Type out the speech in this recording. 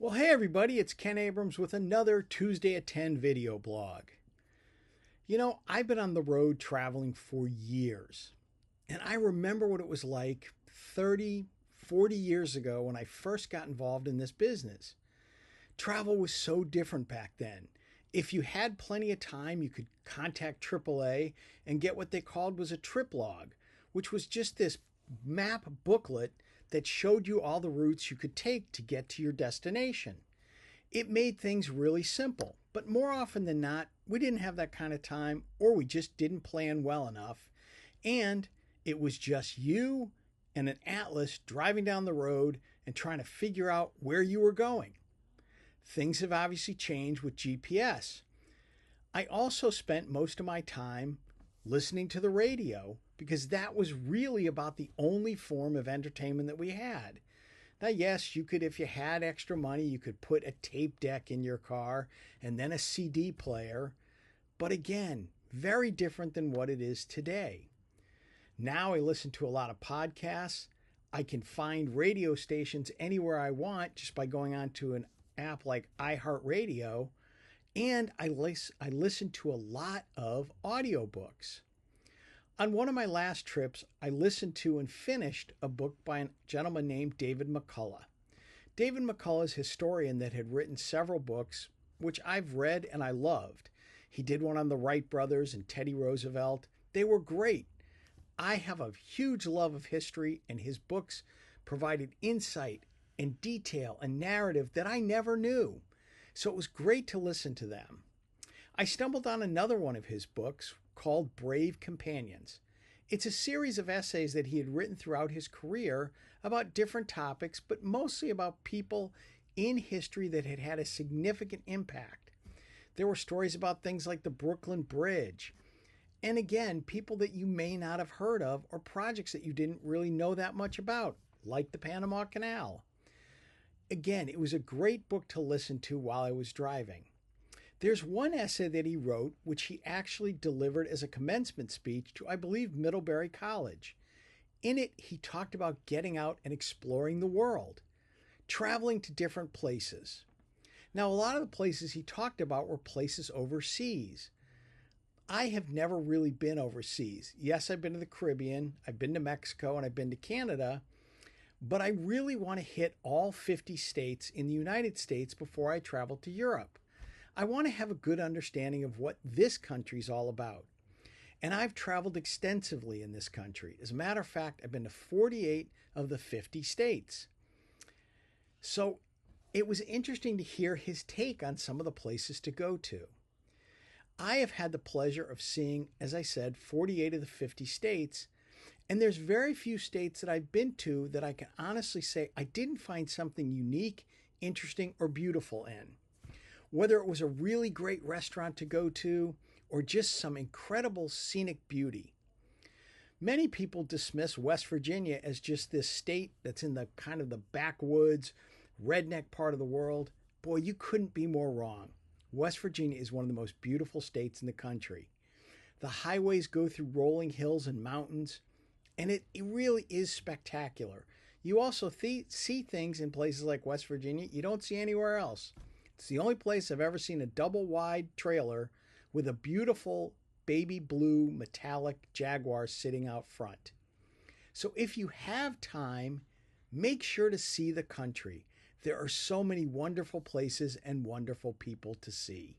Well, hey everybody, it's Ken Abrams with another Tuesday at 10 video blog. I've been on the road traveling for years, and I remember what it was like 30, 40 years ago when I first got involved in this business. Travel was so different back then. If you had plenty of time, you could contact AAA and get what they called was a trip log, which was just this map booklet that showed you all the routes you could take to get to your destination. It made things really simple, but more often than not, we didn't have that kind of time or we just didn't plan well enough. And it was just you and an atlas driving down the road and trying to figure out where you were going. Things have obviously changed with GPS. I also spent most of my time listening to the radio because that was really about the only form of entertainment that we had. Now, yes, you could, if you had extra money, you could put a tape deck in your car and then a CD player. But again, very different than what it is today. Now I listen to a lot of podcasts. I can find radio stations anywhere I want just by going onto an app like iHeartRadio. And I listen to a lot of audiobooks. On one of my last trips, I listened to and finished a book by a gentleman named David McCullough. David McCullough is a historian that had written several books, which I've read and I loved. He did one on the Wright brothers and Teddy Roosevelt. They were great. I have a huge love of history, and his books provided insight and detail and narrative that I never knew. So it was great to listen to them. I stumbled on another one of his books called Brave Companions. It's a series of essays that he had written throughout his career about different topics, but mostly about people in history that had had a significant impact. There were stories about things like the Brooklyn Bridge, and again, people that you may not have heard of or projects that you didn't really know that much about, like the Panama Canal. Again, it was a great book to listen to while I was driving. There's one essay that he wrote, which he actually delivered as a commencement speech to, I believe, Middlebury College. In it, he talked about getting out and exploring the world, traveling to different places. Now, a lot of the places he talked about were places overseas. I have never really been overseas. Yes, I've been to the Caribbean, I've been to Mexico, and I've been to Canada, but I really want to hit all 50 states in the United States before I travel to Europe. I want to have a good understanding of what this country's all about. And I've traveled extensively in this country. As a matter of fact, I've been to 48 of the 50 states. So it was interesting to hear his take on some of the places to go to. I have had the pleasure of seeing, as I said, 48 of the 50 states. And there's very few states that I've been to that I can honestly say I didn't find something unique, interesting, or beautiful in. Whether it was a really great restaurant to go to or just some incredible scenic beauty. Many people dismiss West Virginia as just this state that's in the kind of the backwoods, redneck part of the world. Boy, you couldn't be more wrong. West Virginia is one of the most beautiful states in the country. The highways go through rolling hills and mountains, and it really is spectacular. You also see things in places like West Virginia you don't see anywhere else. It's the only place I've ever seen a double wide trailer with a beautiful baby blue metallic Jaguar sitting out front. So if you have time, make sure to see the country. There are so many wonderful places and wonderful people to see.